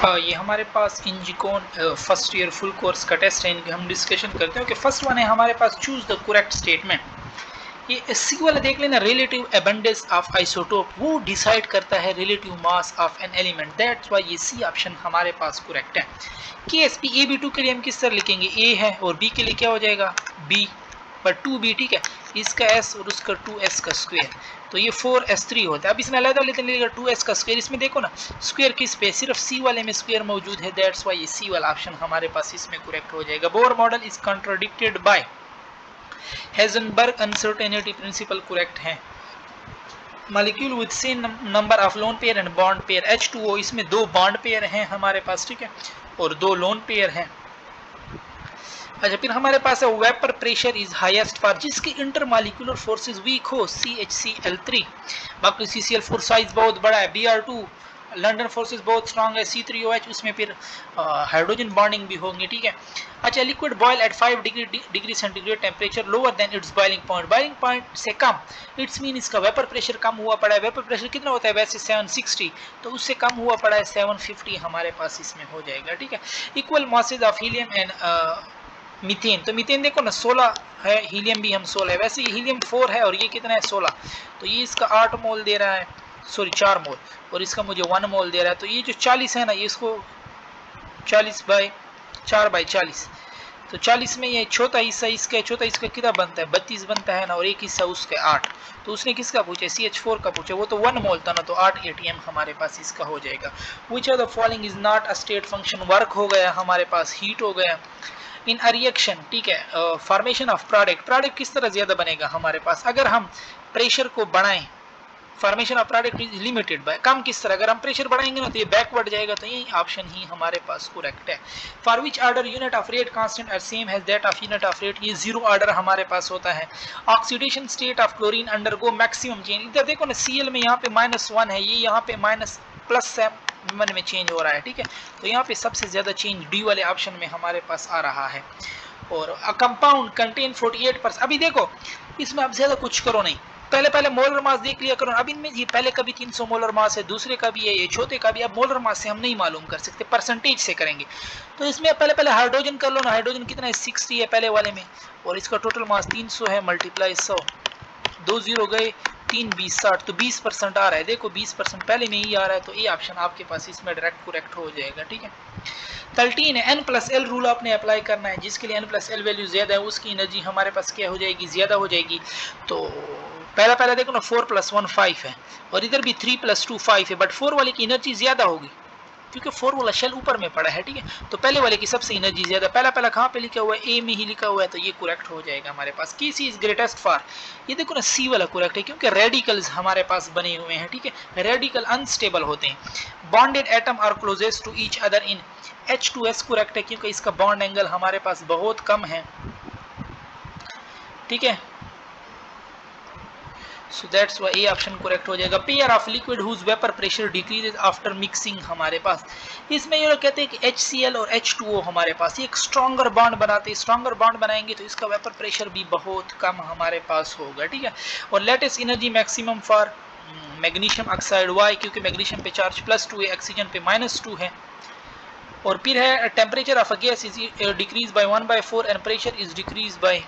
ये हमारे पास इंजिकोन first year full course का टेस्ट है, इनके हम डिस्कशन करते हैं। ओके, फर्स्ट वन है हमारे पास चूज द करेक्ट स्टेटमेंट। ये सी वाला देख लेना, रिलेटिव अबंडेंस ऑफ आइसोटोप वो डिसाइड करता है relative mass of an element, that's why ये सी ऑप्शन हमारे पास करेक्ट है। KSP AB2 के लिए हम किस तरह लिखेंगे, A है और B के लिए क्या हो जाएगा B पर 2B, ठीक है, इसका S और उसका 2S का स्क्वायर, तो ये 4S3 होता है। अब इसमें अलग लेते हैं 2S का स्क्वायर, इसमें देखो ना स्क्वायर किस पे, सिर्फ C वाले में स्क्वायर मौजूद है, दैट्स व्हाई ये C वाला ऑप्शन हमारे पास इसमें करेक्ट हो जाएगा। Bohr model is contradicted by Heisenberg uncertainty principle correct है। Molecule with same number of lone pair and bond pair, H2O इसमें 2 बॉन्ड पेयर हैं हमारे पास, ठीक है, और 2 लोन पेयर हैं। अच्छा, फिर हमारे पास है vapour pressure is highest for जिसकी इंटरमॉलिक्यूलर फोर्सेस वीक हो, CHCl3, बाकी CCl4 साइज बहुत बड़ा है, Br2 लंडन फोर्सेस बहुत स्ट्रांग है, C3OH उसमें फिर हाइड्रोजन बॉन्डिंग भी होंगी, ठीक है। अच्छा, liquid boil at 5 degree centigrade temperature lower than its boiling point से कम, इट्स मीन इसका वेपर प्रेशर कम हुआ पड़ा है। वेपर प्रेशर कितना होता है वैसे 760, तो उससे कम हुआ पड़ा है 750 हमारे पास इसमें हो जाएगा, ठीक है। Equal masses of helium and methane, तो मीथेन देखो ना 16 है, हीलियम भी हम 16 है, वैसे हीलियम 4 है और ये कितना है 16, तो ये इसका 8 मोल दे रहा है, सॉरी 4 मोल, और इसका मुझे 1 मोल दे रहा है, तो ये जो 40 है ना, ये इसको 40 बाई 4 बाई 40, तो 40 में ये चौथा हिस्सा इसका, चौथा इसका कितना बनता है 32 बनता है ना, और एक हिस्सा उसका 8, तो उसने किसका पूछा CH4 का पूछा, वो तो 1 मोल था ना, तो 8 ATM हमारे पास इसका हो जाएगा। विच of the following is not a state function, work हो गया हमारे पास, हीट हो गया। इन अ रिएक्शन, ठीक है, फॉर्मेशन ऑफ प्रोडक्ट किस तरह ज्यादा बनेगा हमारे पास, अगर हम प्रेशर को बढ़ाएं, formation of product is limited by, कम किस तरह, अगर हम प्रेशर बढ़ाएंगे ना तो ये बैकवर्ड जाएगा, तो ये ऑप्शन ही हमारे पास करेक्ट है। For which order unit of rate constant are same has that of unit of rate, ये 0 ऑर्डर हमारे पास होता है। Oxidation state of chlorine undergo maximum change, इधर देखो ना Cl में यहाँ पे -1 है, ये यहाँ पे +7 में चेंज हो रहा है, ठीक है, तो यहाँ पे सबसे ज्यादा चेंज डी वाले ऑप्शन में हमारे पास आ रहा है। और कंपाउंड कंटेन 48%, अभी देखो इसमें अब ज्यादा कुछ करो नहीं, पहले मोलर मास देख लिया करो। अब इनमें ये पहले का भी 300 मोलर मास है, दूसरे का भी है, ये चौथे का भी, अब मोलर मास से हम नहीं मालूम कर सकते, परसेंटेज से करेंगे, तो इसमें पहले हाइड्रोजन कर लो ना, हाइड्रोजन कितना है 60 है पहले वाले में, और इसका टोटल मास 300 है, मल्टीप्लाई 100, 2 0 गए, 3 20 60, तो 20% आ रहा है, देखो 20% पहले में ही आ रहा है, तो ये ऑप्शन आपके पास इसमें डायरेक्ट करेक्ट हो जाएगा, ठीक है। 13 है, N+L रूल आपने अप्लाई करना है, जिसके लिए N+L वैल्यू ज्यादा है उसकी एनर्जी हमारे पास क्या हो जाएगी, ज्यादा हो जाएगी। तो पहला देखो ना 4 + 1 5 है, और इधर भी 3 + 2 5 है, बट 4 वाले की एनर्जी ज्यादा होगी क्योंकि 4 वाला शेल ऊपर में पड़ा है, ठीक है, तो पहले वाले की सबसे एनर्जी ज्यादा, पहला कहाँ पे लिखा हुआ है, ए में ही लिखा हुआ है, तो ये करेक्ट हो जाएगा हमारे पास। की सी इज ग्रेटेस्ट फॉर, ये देखो ना सी वाला करेक्ट है क्योंकि रेडिकल्स हमारे पास बने हुए हैं, ठीक है, रेडिकल अनस्टेबल होते हैं। Bonded atom are closest to each other in, H2S correct है क्योंकि इसका बॉन्ड एंगल हमारे पास बहुत कम है, ठीक है, so that's why A option correct हो जाएगा। Pair of liquid whose vapour pressure decreases after mixing, हमारे पास इसमें ये लोग कहते हैं कि HCl और H2O हमारे पास ये एक स्ट्रॉन्गर बॉन्ड बनाते हैं, स्ट्रॉन्गर बॉन्ड बनाएंगे तो इसका वेपर प्रेशर भी बहुत कम हमारे पास होगा, ठीक है। और lattice energy maximum for magnesium oxide, why क्योंकि मैग्नीशियम पे चार्ज +2 है, ऑक्सीजन पे -2 है। और फिर है temperature of a gas is decrease by 1/4 and pressure is decrease by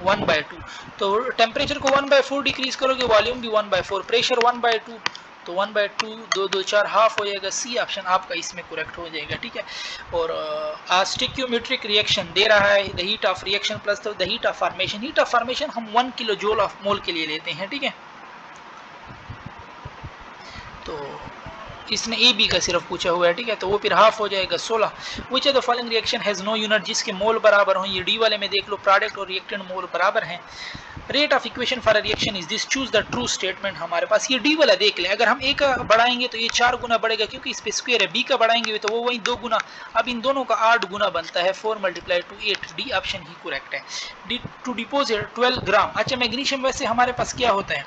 1/2, तो टेम्परेचर को 1/4 डिक्रीज करोगे, वॉल्यूम भी 1/4, प्रेशर 1/2, तो 1/2 2 2 4 हाफ हो जाएगा, सी ऑप्शन आपका इसमें करेक्ट हो जाएगा, ठीक है। और स्टिक्योमेट्रिक रिएक्शन दे रहा है, the heat of reaction plus the heat of formation हम 1 किलो जूल ऑफ मोल के लिए लेते हैं, ठीक है, तो इसने ए बी का सिर्फ पूछा हुआ है, ठीक है, तो वो फिर हाफ हो जाएगा 16। Which of the following reaction has no unit, जिसके मोल बराबर हो, ये डी वाले में देख लो प्रोडक्ट और रिएक्टेंट मोल बराबर हैं। Rate of equation for a reaction is this, choose the true statement, हमारे पास ये डी वाला देख ले, अगर हम ए का बढ़ाएंगे तो ये 4 गुना बढ़ेगा क्योंकि इस पे स्क्वायर है, बी का बढ़ाएंगे तो वो वही 2 गुना, अब इन दोनों का 8 गुना बनता है, 4 × 2 8, डी ऑप्शन ही करेक्ट है। टू डिपोजिट 12 ग्राम, अच्छा मैग्नीशियम वैसे हमारे पास क्या होता है,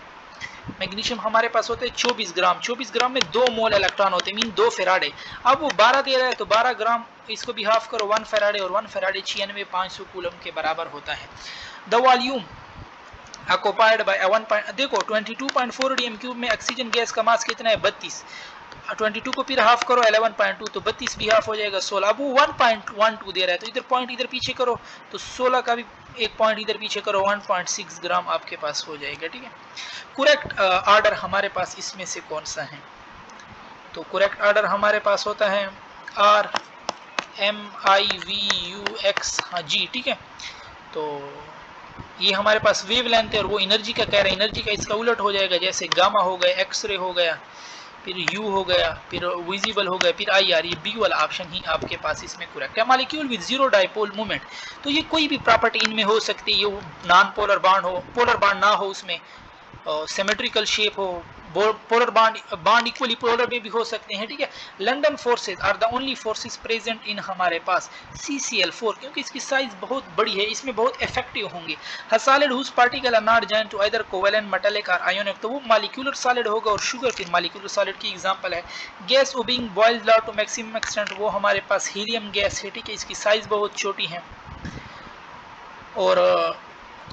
मैग्नीशियम हमारे पास होते हैं 24 ग्राम, 24 ग्राम में 2 मोल इलेक्ट्रॉन होते हैं, मीन 2 फेराडे, अब वो 12 दे रहा है तो 12 ग्राम, इसको भी हाफ करो 1 फेराडे, और 1 फेराडे 96,500 कूलम के बराबर होता है। द वॉल्यूम ऑक्युपाइड बाय 1 देखो 22.4 dm³ में ऑक्सीजन गैस का मास कितना है 32, 22 को फिर हाफ करो 11.2 तो 32 भी हाफ हो जाएगा 16। अब वो 1.12 दे रहा है तो इधर पॉइंट इधर पीछे करो तो 16 का भी एक पॉइंट इधर पीछे करो 1.6 ग्राम आपके पास हो जाएगा। ठीक है, करेक्ट ऑर्डर हमारे पास इसमें से कौन सा है? तो करेक्ट ऑर्डर हमारे पास होता है RMIVUX, हाँ जी। ठीक है, तो ये हमारे पास वेव लेंथ है और वो एनर्जी का कह रहे हैं, एनर्जी का इसका उलट हो जाएगा, जैसे गामा हो गया, एक्सरे हो गया, फिर यू हो गया, फिर विजिबल हो गया, फिर IR। ये बी वाला ऑप्शन ही आपके पास इसमें करेक्ट है। Molecule with zero dipole movement, तो ये कोई भी प्रॉपर्टी इनमें हो सकती है, ये नॉन पोलर बॉन्ड हो, पोलर बॉन्ड ना हो, उसमें सिमेट्रिकल शेप हो, पोलर बॉन्ड इक्वली पोलर में भी हो सकते हैं। ठीक है, London forces are the only forces present in हमारे पास CCl4, क्योंकि इसकी साइज बहुत बड़ी है, इसमें बहुत इफेक्टिव होंगे। Solid whose particle are not joined to either covalent metallic और आयोनिक, तो वो मॉलिक्यूलर सॉलिड होगा। और शुगर फिर मॉलिक्यूलर सॉलिड की एग्जांपल है। Gas being boiled out to maximum extent, वो हमारे पास हीलियम गैस है। ठीक है, इसकी साइज बहुत छोटी है। और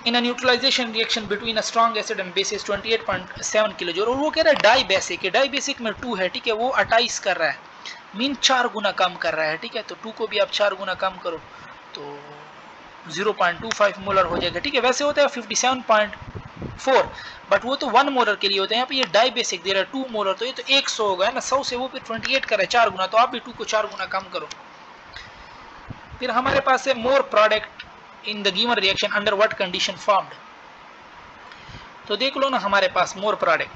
in neutralization reaction between a strong acid and basis 28.7 kilojoule. और वो कह रहा है डाई बेसिक है, डाई बेसिक में 2 है। ठीक है, वो 28 कर रहा है, मीन 4 गुना कम कर रहा है। ठीक है, तो 2 को भी आप 4 गुना कम करो तो 0.25 मोलर हो जाएगा। ठीक है, वैसे होता है 57.4, बट वो तो 1 मोलर के लिए होते हैं। यहाँ पे ये डाई बेसिक दे रहा है 2 मोलर, तो ये तो 100 होगा ना, 100 से वो फिर 28 कर रहा है 4 गुना, तो आप भी 2 को 4 गुना कम करो। फिर हमारे पास है more product in the given reaction under what condition formed. तो देख लो ना, हमारे पास मोर प्रोडक्ट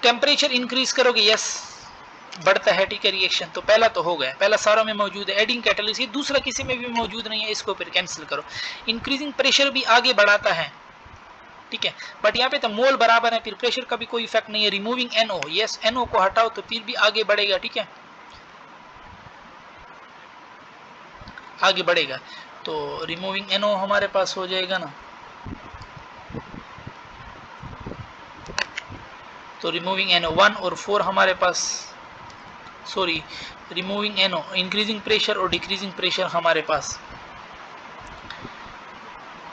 टेम्परेचर इंक्रीज करोगे, यस बढ़ता है। ठीक है, रिएक्शन तो पहला तो हो गया, पहला सारों में मौजूद है। एडिंग कैटलिस्ट, ये दूसरा किसी में भी मौजूद नहीं है, इसको फिर कैंसिल करो। इंक्रीजिंग प्रेशर भी आगे बढ़ाता है। ठीक है, बट यहाँ पे तो मोल बराबर है, फिर प्रेशर का भी कोई इफेक्ट नहीं है। रिमूविंग NO, यस NO को हटाओ तो फिर भी आगे बढ़ेगा। ठीक है, आगे बढ़ेगा, तो रिमूविंग NO हमारे पास हो जाएगा ना, तो रिमूविंग NO 1 और 4 हमारे पास, sorry removing NO, increasing pressure और डिक्रीजिंग प्रेशर हमारे पास,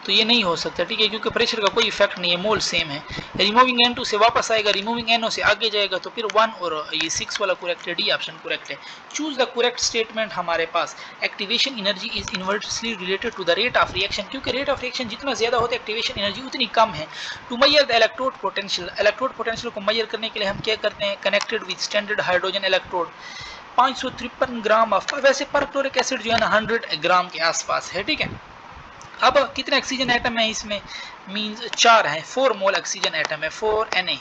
तो ये नहीं हो सकता। ठीक है, क्योंकि प्रेशर का कोई इफेक्ट नहीं है, मोल सेम है। रिमूविंग N2 से वापस आएगा, रिमूविंग NO से आगे जाएगा, तो फिर 1 और ये 6 वाला करेक्ट है, डी ऑप्शन करेक्ट है। चूज द करेक्ट स्टेटमेंट हमारे पास activation energy is inversely related to the rate of reaction, क्योंकि रेट ऑफ रिएक्शन जितना ज्यादा होता है एक्टिवेशन एनर्जी उतनी कम है। To measure the electrode potential, electrode potential को मेजर करने के लिए हम क्या करते हैं, connected with standard hydrogen electrode 553 gram of, वैसे परक्लोरिक एसिड जो है ना 100 ग्राम के आसपास है। ठीक है, अब कितने ऑक्सीजन एटम है इसमें, मींस 4 है, 4 मोल ऑक्सीजन एटम है, 4 Na।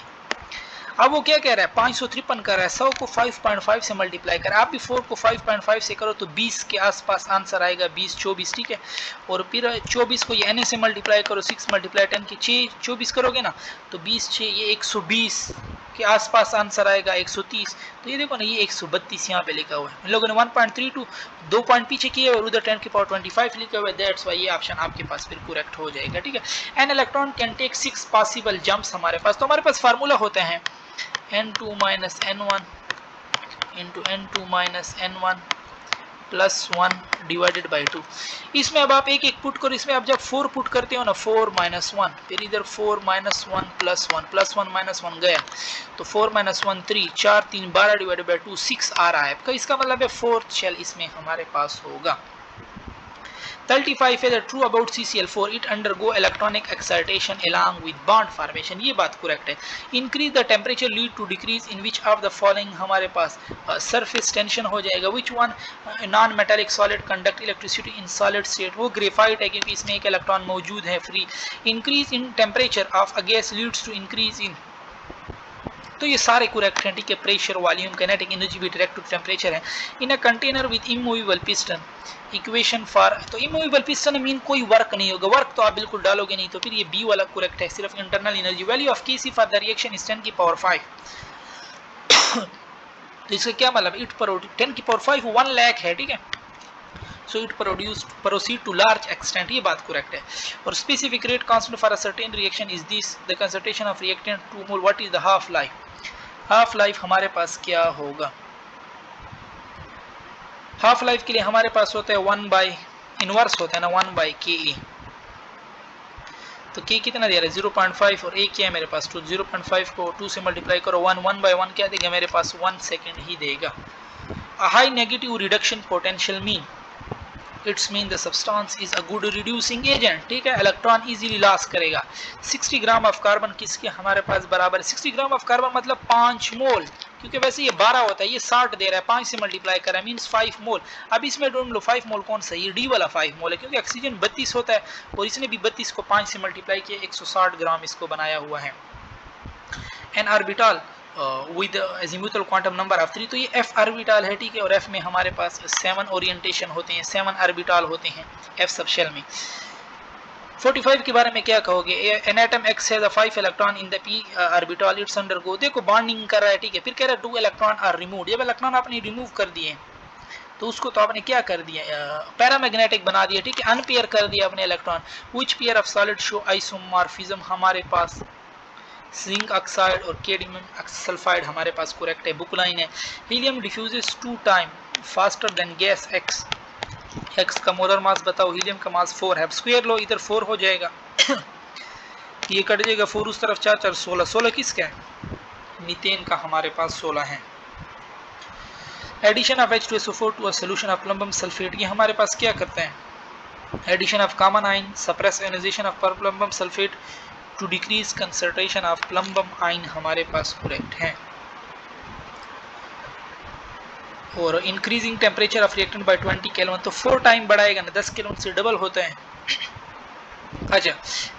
अब वो क्या कह रहा है, 553 कर रहा है, 100 को 5.5 से मल्टीप्लाई कर, आप भी 4 को 5.5 से करो तो 20 के आसपास आंसर आएगा, 20 24। ठीक है, और फिर 24 को ये Na से मल्टीप्लाई करो, 6 मल्टीप्लाई 10 की 6 24 करोगे ना, तो 20 6 ये 120 के आसपास आंसर आएगा, 130। तो ये देखो ना, ये 132 यहाँ पे लिखा हुआ है। इन लोगों ने 1.32 2 पॉइंट पीछे किए और उधर 10 की पावर 25 लिखा हुआ है, दैट्स व्हाई ये ऑप्शन आपके पास फिर करेक्ट हो जाएगा। ठीक है, an electron can take 6 possible jumps हमारे पास, तो हमारे पास फार्मूला होते हैं n2 minus n1 into n2 minus n1 plus 1 divided by 2। इसमें अब आप एक एक पुट करो, इसमें आप जब 4 पुट करते हो ना, 4 माइनस 1, फिर इधर 4 माइनस 1 प्लस 1 प्लस 1 माइनस 1 गया, तो 4 माइनस 1 3, 4 3 12 डिवाइडेड बाई 2 6 आ रहा है। तो इसका मतलब है 4th शेल इसमें हमारे पास होगा। 35 है true about CCl4, it undergo electronic excitation along with bond formation, ये बात करेक्ट है। Increase the temperature lead to decrease in which of the following हमारे पास सरफेस टेंशन हो जाएगा, which one non metallic solid conduct electricity in solid state, वो graphite है क्योंकि इसमें एक इलेक्ट्रॉन मौजूद है free. Increase in temperature of a gas leads to increase in, तो ये सारे करेक्ट हैं। ठीक है, प्रेशर वॉल्यूम काइनेटिक एनर्जी भी डायरेक्ट टू टेम्परेचर है। In a container with immovable piston, equation for, तो इमूवेबल पिस्टन मीन कोई वर्क नहीं होगा, वर्क तो आप बिल्कुल डालोगे नहीं, तो फिर ये बी वाला करेक्ट है, सिर्फ internal energy. Value of Kc for the reaction is 10 की पावर 5 तो इसका क्या मतलब, इट 10 की पावर 5 1 लाख है। ठीक है, so it proceed to large extent, ये बात करेक्ट है। और specific rate constant for a certain reaction is this, the concentration of reactant 2 mole, what is the half life, half life हमारे पास क्या होगा, हाफ लाइफ के लिए हमारे पास होता है 1 बाई इनवर्स होता है ना 1 बाई Ke, तो के कितना दे रहा है 0.5 और ए क्या है मेरे पास 2, 0.5 को 2 से मल्टीप्लाई करो 1, 1 बाई 1 क्या देगा मेरे पास 1 सेकेंड ही देगा। High negative reduction potential mean it's mean the substance is a good reducing agent, ठीक है। इलेक्ट्रॉन इजीली लॉस करेगा। 60 ग्राम ऑफ कार्बन किसके हमारे पास बराबर है 60 ग्राम ऑफ कार्बन मतलब 5 मोल, क्योंकि वैसे ये 12 होता है, ये 60 दे रहा है, 5 से मल्टीप्लाई कर रहा है मींस 5 मोल। अब इसमें ढूंढ लो 5 मोल कौन सा, ये डी वाला 5 मोल है, क्योंकि ऑक्सीजन 32 होता है और इसने भी 32 को 5 से मल्टीप्लाई किया 160 ग्राम इसको बनाया हुआ है। N orbital with azimuthal quantum number of 3, तो ये एफ ऑर्बिटल है, ठीक है। और एफ में हमारे पास 7 ओरिएंटेशन होते हैं, 7 ऑर्बिटल होते हैं एफ सब शेल में। 45 के बारे में क्या कहोगे, an atom x has 5 electron in the P orbital it's undergo, देखो बॉन्डिंग कर रहा है, ठीक है। फिर कह रहा है 2 इलेक्ट्रॉन आर रिमूव्ड, जब इलेक्ट्रॉन आपने रिमूव कर दिए तो उसको तो आपने क्या कर दिया पैरामैग्नेटिक बना दिया, ठीक है, अनपेयर कर दिया अपने electron. Which pair of solid show isomorphism, हमारे पास जिंक ऑक्साइड और केडमियम सल्फाइड हमारे पास करेक्ट है, बुक लाइन है। Helium diffuses 2 time faster than gas x, x का मोलर मास बताओ, हीलियम का मास 4 है, स्क्वायर लो इधर 4 हो जाएगा ये कट जाएगा 4 उस तरफ 4 4 16, 16 किसका है मीथेन का हमारे पास 16 है। Addition of H2SO4 to a solution of plumbum sulphate, ये हमारे पास क्या करते हैं, addition of common ion suppress ionization of plumbum sulphate to decrease concentration of plumbum ion हमारे पास करेक्ट है। और increasing temperature of reactant by 20 kelvin, तो 4 टाइम बढ़ाएगा ना, 10 केल्विन से डबल होता है। अच्छा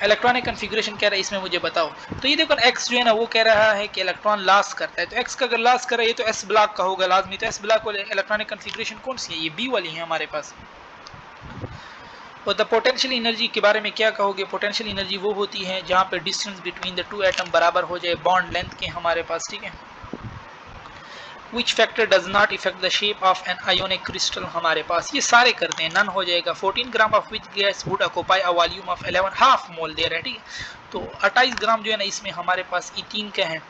इलेक्ट्रॉनिक कन्फिगरेशन कह रहा है इसमें मुझे बताओ, तो ये देखो एक्स जो है ना वो कह रहा है कि इलेक्ट्रॉन लॉस करता है, तो एक्स का अगर लॉस कर रहा है ये तो एस ब्लॉक का होगा लाजमी, तो एस ब्लॉक वाले इलेक्ट्रॉनिक कन्फिगरेशन कौन सी है, ये बी वाली है हमारे पास। और द पोटेंशियल एनर्जी के बारे में क्या कहोगे, पोटेंशियल एनर्जी वो होती है जहाँ पे डिस्टेंस बिटवीन द 2 एटम बराबर हो जाए बॉन्ड लेंथ के हमारे पास, ठीक है। Which factor does not affect the shape of an ionic crystal, हमारे पास ये सारे करते हैं, नन हो जाएगा। 14 gram of which gas would occupy a volume of 11 half mole दे रहा है, ठीक है। तो 28 ग्राम जो है ना इसमें हमारे पास इथीन का है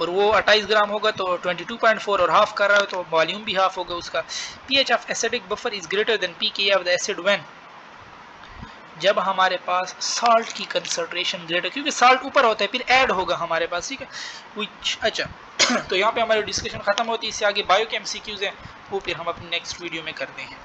और वो 28 ग्राम होगा तो 22.4 और हाफ कर रहा है तो वॉल्यूम भी हाफ होगा उसका। PH of acidic buffer is greater than pK of the acid when, जब हमारे पास साल्ट की कंसंट्रेशन ग्रेटर, क्योंकि साल्ट ऊपर होता है फिर ऐड होगा हमारे पास, ठीक है। विच अच्छा तो यहाँ पे हमारी डिस्कशन खत्म होती है, इससे आगे बायो के एमसीक्यूज हैं वो फिर हम अपनी नेक्स्ट वीडियो में करते हैं।